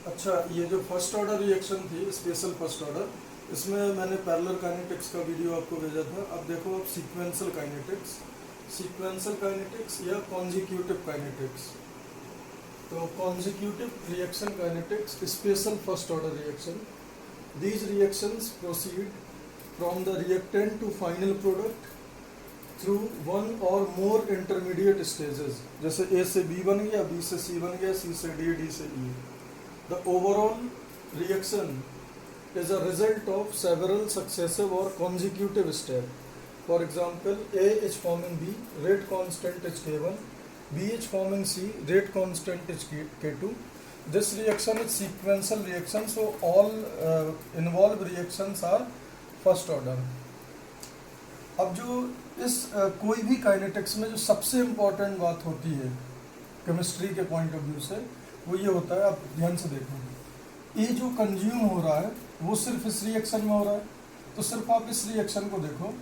अच्छा, ये जो फर्स्ट ऑर्डर रिएक्शन थी स्पेशल फर्स्ट ऑर्डर, इसमें मैंने पैरेलल काइनेटिक्स का वीडियो आपको भेजा था। अब देखो आप सीक्वेंशियल काइनेटिक्स या कॉन्जिक्यूटिव काइनेटिक्स। तो consecutive reaction kinetics, special first order reaction, these reactions proceed from the reactant to final product through one or more intermediate stages. जैसे ए से बी बन गया, बी से सी बन गया, सी से डी, डी से ई। The overall reaction is a result of several successive or consecutive steps. For example, A is forming B, rate constant is K1, B is forming C, rate constant is K2. This reaction is sequential reaction, so all involved reactions are first order. अब जो इस कोई भी kinetics में जो सबसे important बात होती है केमिस्ट्री के पॉइंट ऑफ व्यू से, वो ये होता है, आप ध्यान से देखो, ये जो कंज्यूम हो रहा है वो सिर्फ इस रिएक्शन में हो रहा है। तो सिर्फ आप इस रिएक्शन को देखो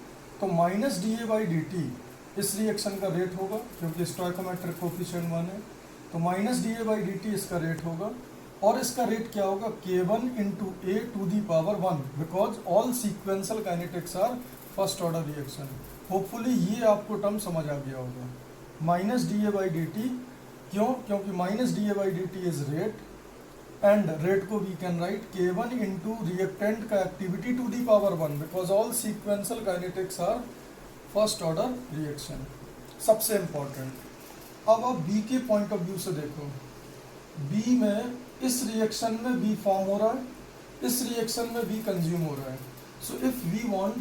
तो minus D A by D T इस रिएक्शन का रेट होगा, क्योंकि स्टोइकोमेट्रिक कोफिशिएंट 1 है। तो minus D A by D T इसका रेट होगा, और इसका रेट क्या होगा, K1 into A to the power 1, because all sequential kinetics are first order reaction. Hopefully ये आपको टर्म समझ आ गया होगा, minus D A by D T. क्यों? क्योंकि minus D A by D T is rate, and rate को we can write K1 into reactant का activity to the power 1, because all sequential kinetics are first order reaction. सबसे important. अब आप B के point of view से देखो, B में इस रिएक्शन में बी फॉर्म हो रहा है, इस रिएक्शन में बी कंज्यूम हो रहा है। So if we want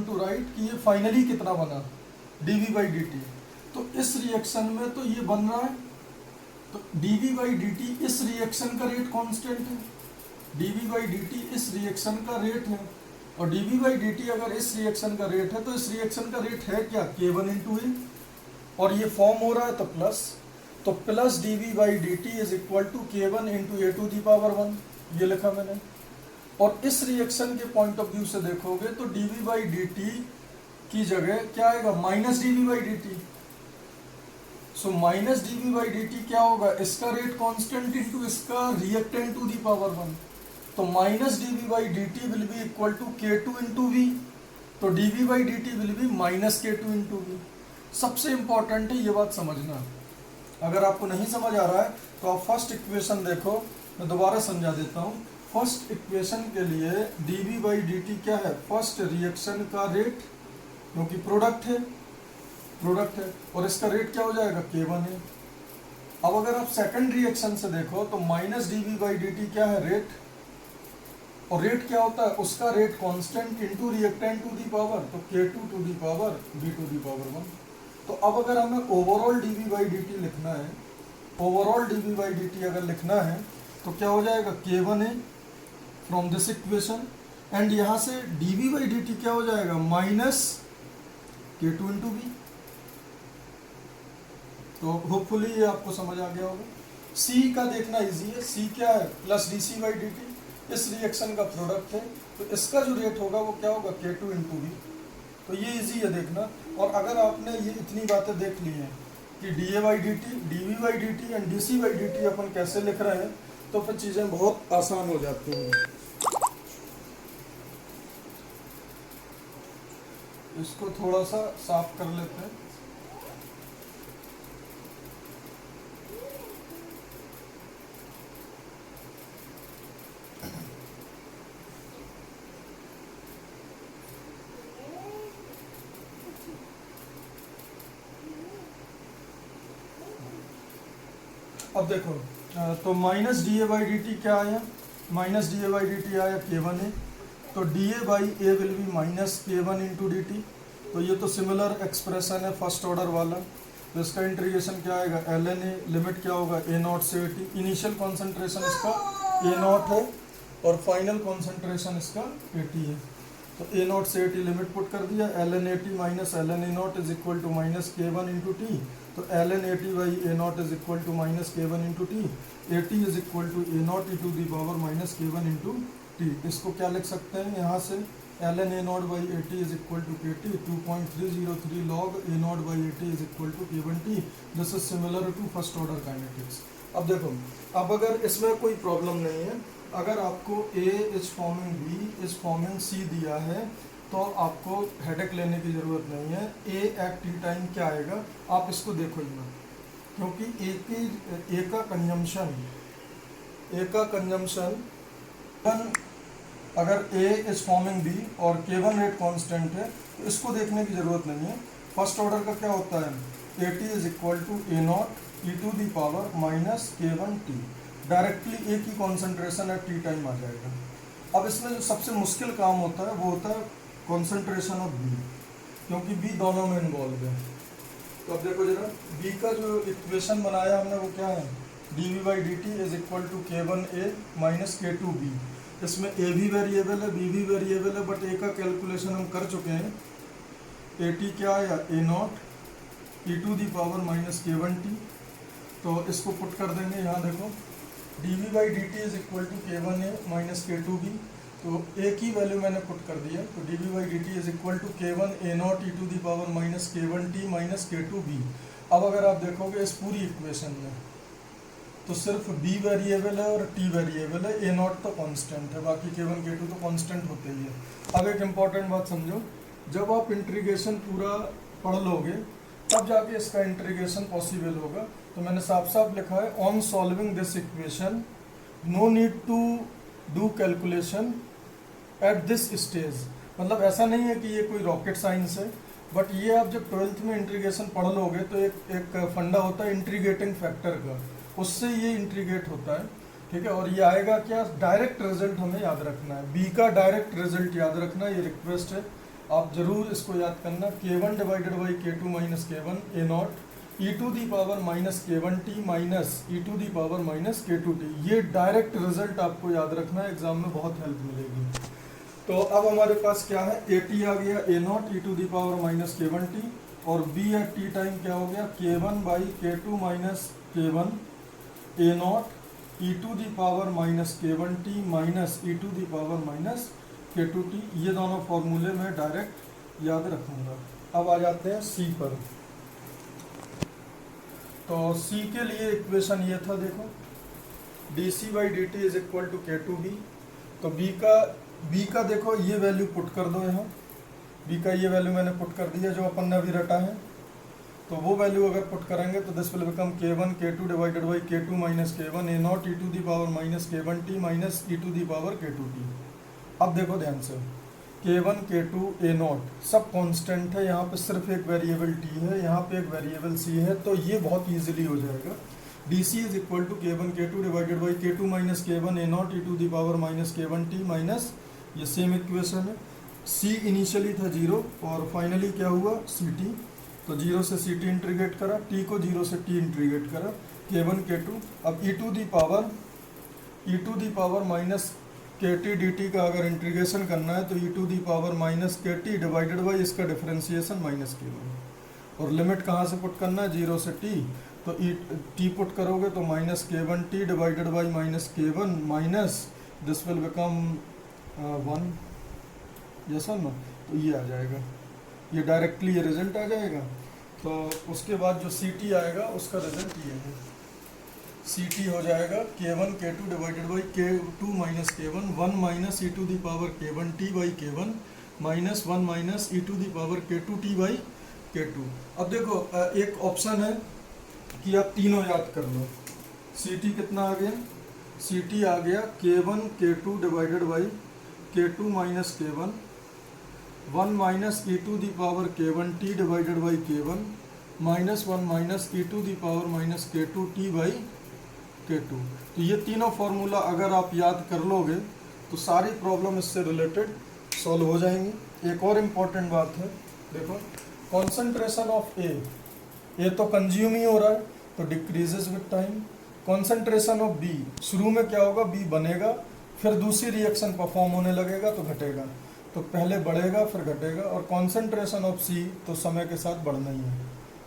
to write कि ये फाइनली कितना बना, dv बाई डी टी, तो इस रिएक्शन में तो ये बन रहा है, तो dv बाई डी टी इस रिएक्शन का रेट कांस्टेंट है, dv बाई डी टी इस रिएक्शन का रेट है, और dv बाई डी टी अगर इस रिएक्शन का रेट है तो इस रिएक्शन का रेट है क्या, K1 इंटू ए, और ये फॉर्म हो रहा है तो प्लस, तो plus dv by D T is equal to K1 into A to the power 1, ये लिखा मैंने। और इस रिएक्शन के पॉइंट ऑफ व्यू से देखोगे तो dv बाई डी टी की जगह क्या आएगा, minus dv by D T. So minus dv by D T क्या होगा, इसका रेट कांस्टेंट इंटू इसका रिएक्टेंट टू दी पावर 1, तो minus dv by D T will be equal to K2 into V, तो dv by D T will be minus K2 into V. सबसे important है ये बात समझना। अगर आपको नहीं समझ आ रहा है तो आप फर्स्ट इक्वेशन देखो, मैं दोबारा समझा देता हूँ। फर्स्ट इक्वेशन के लिए dv बाई डी टी क्या है, फर्स्ट रिएक्शन का रेट, क्योंकि प्रोडक्ट है, और इसका रेट क्या हो जाएगा, K1 है। अब अगर आप सेकंड रिएक्शन से देखो तो minus dv by D T क्या है, रेट, और रेट क्या होता है, उसका rate constant into reactant to the power, तो K2 to the power b to the power 1। तो अब अगर हमें overall dv by D T लिखना है, overall dv by D T अगर लिखना है तो क्या हो जाएगा, K1 है फ्रॉम दिस इक्वेशन, एंड यहाँ से dv बाई डी टी क्या हो जाएगा, माइनस K2 इंटू बी। तो होपफुली ये आपको समझ आ गया होगा। C का देखना इजी है, C क्या है, plus dc by D T, इस रिएक्शन का प्रोडक्ट है, तो इसका जो रेट होगा वो क्या होगा, K2 इंटू बी। तो ये इजी है देखना। और अगर आपने ये इतनी बातें देख ली हैं कि dA by D T, dV by D T and dC by D T अपन कैसे लिख रहे हैं, तो फिर चीज़ें बहुत आसान हो जाती हैं। इसको थोड़ा सा साफ कर लेते हैं। अब देखो, तो minus D A by D T क्या आया, minus D A by D T आया K1 है, तो D A by A will be minus K1 into D T. तो ये तो सिमिलर एक्सप्रेशन है फर्स्ट ऑर्डर वाला। तो इसका इंटीग्रेशन क्या आएगा, ln ए, लिमिट क्या होगा, A0 से AT। इनिशियल कॉन्सेंट्रेशन इसका A0 है और फाइनल कॉन्सेंट्रेशन इसका AT है। तो A0 से AT लिमिट पुट कर दिया, ln AT minus ln A0 is equal to minus K1 into T. तो ln AT by A0 is equal to minus K1 into T. AT is equal to A0 to the power minus K1 into T. इसको क्या लिख सकते हैं यहाँ से, ln A0 by AT is equal to KT, 2.303 log A0 by AT is equal to K1T। This is similar to first order kinetics. अब देखो, अब अगर इसमें कोई प्रॉब्लम नहीं है, अगर आपको A is forming B is forming C दिया है तो आपको हेडेक लेने की ज़रूरत नहीं है। A एट टी टाइम क्या आएगा आप इसको देखो ही ना, क्योंकि A का कंजम्पशन अगर A इज फॉर्मिंग B और K1 रेट कांस्टेंट है तो इसको देखने की ज़रूरत नहीं है। फर्स्ट ऑर्डर का क्या होता है, AT is equal to A not E to the power minus K1T, directly A की कॉन्सेंट्रेशन एट टी टाइम आ जाएगा। अब इसमें जो सबसे मुश्किल काम होता है वो होता है कॉन्सेंट्रेशन ऑफ B, क्योंकि B दोनों में इन्वॉल्व है। तो अब देखो जरा, B का जो इक्वेशन बनाया हमने वो क्या है, dV by D T is equal to K1A minus K2B। इसमें A भी वेरिएबल है, B भी वेरिएबल है, बट A का कैलकुलेशन हम कर चुके हैं। AT क्या आया, A not E to the power minus K1T। तो इसको पुट कर देंगे यहाँ, देखो dV by D T is equal to K1A minus K2B। तो A की वैल्यू मैंने पुट कर दिया, तो dV by D T is equal to K1A not E to the power minus K1T minus K2B। अब अगर आप देखोगे इस पूरी इक्वेशन में तो सिर्फ B वेरिएबल है और T वेरिएबल है, A नॉट तो कांस्टेंट है, बाकी K1 K2 तो कांस्टेंट होते ही है। अब एक इम्पॉर्टेंट बात समझो, जब आप इंटीग्रेशन पूरा पढ़ लोगे तब जाके इसका इंटीग्रेशन पॉसिबल होगा। तो मैंने साफ साफ लिखा है, on solving this equation no need to do calculation at this stage. मतलब ऐसा नहीं है कि ये कोई रॉकेट साइंस है, बट ये आप जब 12th में इंटीग्रेशन पढ़ लोगे तो एक फंडा होता है इंटीग्रेटिंग फैक्टर का, उससे ये इंटीग्रेट होता है, ठीक है। और ये आएगा क्या, डायरेक्ट रिजल्ट हमें याद रखना है, B का डायरेक्ट रिजल्ट याद रखना, ये रिक्वेस्ट है, आप जरूर इसको याद करना। K1 divided by K2 minus K1 A not E to the power minus K1T minus E to the power minus K2T, ये डायरेक्ट रिजल्ट आपको याद रखना है, एग्जाम में बहुत हेल्प मिलेगी। तो अब हमारे पास क्या है, AT आ गया A not E to the power minus K1T, और B एट टी टाइम क्या हो गया, K1 by K2 minus K1 A not E to the power minus K1T minus E to the power minus K2T। ये दोनों फॉर्मूले में direct याद रखूंगा। अब आ जाते हैं C पर। तो C के लिए इक्वेशन ये था, देखो dC by D T is equal to K2B। तो B का देखो ये वैल्यू पुट कर दो यहाँ, B का ये वैल्यू मैंने पुट कर दिया जो अपन ने अभी रटा है। तो वो वैल्यू अगर पुट करेंगे तो this will become K1 K2 divided by K2 minus K1 A not E to the power minus K1T minus E to the power K2T। अब देखो ध्यान से, K1 K2 A नॉट सब कांस्टेंट है, यहाँ पे सिर्फ एक वेरिएबल T है, यहाँ पे एक वेरिएबल C है, तो ये बहुत इजीली हो जाएगा। DC is equal to K1 K2 divided by K2 minus K1 A not E to the power minus K1T minus, ये सेम इक्वेशन है। C इनिशियली था 0 और फाइनली क्या हुआ CT, तो 0 से CT इंटीग्रेट करा, T को 0 से T इंटीग्रेट करा, K1 K2। अब E to the power minus KT dt का अगर इंटीग्रेशन करना है तो E to the power minus KT divided by इसका डिफरेंशिएशन माइनस K1, और लिमिट कहाँ से पुट करना है, 0 से T, तो T पुट करोगे तो minus K1T divided by minus K1 minus this will become 1, yes और नो, तो ये आ जाएगा, ये डायरेक्टली ये रिजल्ट आ जाएगा। तो उसके बाद जो CT आएगा उसका रिजल्ट ये है, CT हो जाएगा K1 K2 divided by K2 minus K1 1 minus E to the power K1T by K1 minus 1 minus E to the power K2T by K2। अब देखो एक ऑप्शन है कि आप तीनों याद कर लो। CT कितना आ गया, CT आ गया K1 K2 divided by K2 minus K1 1 minus E to the power K1T divided by K1 minus 1 minus E to the power minus K2T by K2। तो ये तीनों फार्मूला अगर आप याद कर लोगे तो सारी प्रॉब्लम इससे रिलेटेड सॉल्व हो जाएंगी। एक और इम्पॉर्टेंट बात है, देखो कॉन्सेंट्रेशन ऑफ ए तो कंज्यूम ही हो रहा है तो decreases with time. Concentration of B, शुरू में क्या होगा, B बनेगा, फिर दूसरी रिएक्शन परफॉर्म होने लगेगा तो घटेगा, तो पहले बढ़ेगा फिर घटेगा। और कॉन्सेंट्रेशन ऑफ C तो समय के साथ बढ़ना ही है,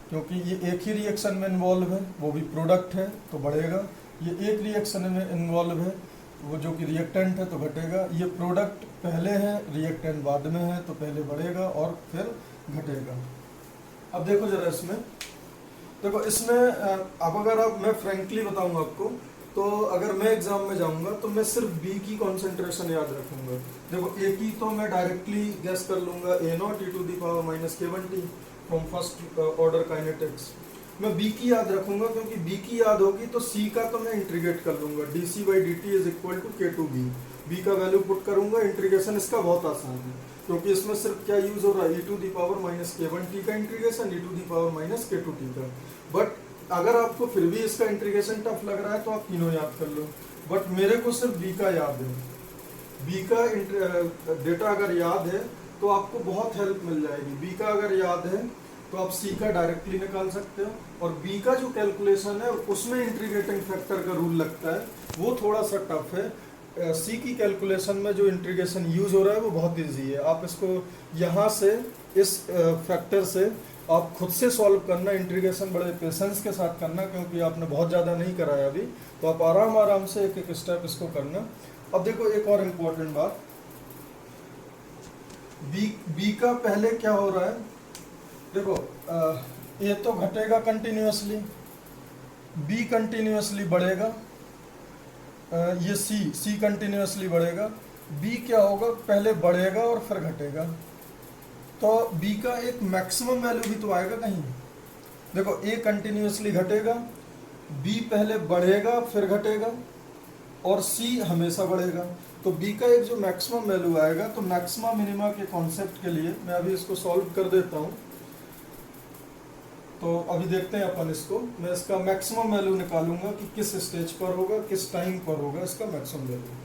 क्योंकि ये एक ही रिएक्शन में इन्वॉल्व है, वो भी प्रोडक्ट है तो बढ़ेगा, ये एक रिएक्शन में इन्वॉल्व है वो जो कि रिएक्टेंट है तो घटेगा, ये प्रोडक्ट पहले है रिएक्टेंट बाद में है तो पहले बढ़ेगा और फिर घटेगा। अब देखो जरा इसमें देखो इसमें अब अगर आप मैं फ्रेंकली बताऊंगा आपको, तो अगर मैं एग्जाम में जाऊंगा तो मैं सिर्फ बी की कॉन्सेंट्रेशन याद रखूंगा। देखो ए की तो मैं डायरेक्टली गैस कर लूंगा, A naught E to the power minus k1t from first order kinetics. मैं बी की याद रखूंगा क्योंकि बी की याद होगी तो सी का तो मैं इंटीग्रेट कर लूंगा, d c by D T is equal to k two b. B का वैल्यू पुट करूंगा, इंटीग्रेशन इसका बहुत आसान है क्योंकि इसमें सिर्फ क्या यूज हो रहा है, E to the power minus k1t का integration, E to the power minus k2t का। बट अगर आपको फिर भी इसका इंटीग्रेशन टफ लग रहा है तो आप तीनों याद कर लो, बट मेरे को सिर्फ बी का याद है। बी का डेटा अगर याद है तो आपको बहुत हेल्प मिल जाएगी। बी का अगर याद है तो आप सी का डायरेक्टली निकाल सकते हो, और बी का जो कैलकुलेशन है उसमें इंटीग्रेटिंग फैक्टर का रूल लगता है, वो थोड़ा सा टफ है। सी की कैलकुलेशन में जो इंटीग्रेशन यूज हो रहा है वो बहुत इजी है। आप इसको यहाँ से इस फैक्टर से आप खुद से सॉल्व करना, इंटीग्रेशन बड़े पेशेंस के साथ करना क्योंकि आपने बहुत ज़्यादा नहीं कराया अभी, तो आप आराम आराम से एक एक स्टेप इसको करना। अब देखो एक और इम्पोर्टेंट बात, बी का पहले क्या हो रहा है, देखो ए तो घटेगा कंटिन्यूअसली, बी कंटिन्यूअसली बढ़ेगा, ये सी कंटिन्यूअसली बढ़ेगा, बी क्या होगा, पहले बढ़ेगा और फिर घटेगा। तो बी का एक मैक्सिमम वैल्यू भी तो आएगा कहीं। देखो ए कंटिन्यूअसली घटेगा, बी पहले बढ़ेगा फिर घटेगा, और सी हमेशा बढ़ेगा। तो बी का एक जो मैक्सिमम वैल्यू आएगा, तो मैक्सिमा मिनिमा के कॉन्सेप्ट के लिए मैं अभी इसको सॉल्व कर देता हूँ। तो अभी देखते हैं अपन इसको, मैं इसका मैक्सिमम वैल्यू निकालूंगा कि किस स्टेज पर होगा, किस टाइम पर होगा इसका मैक्सिमम वैल्यू।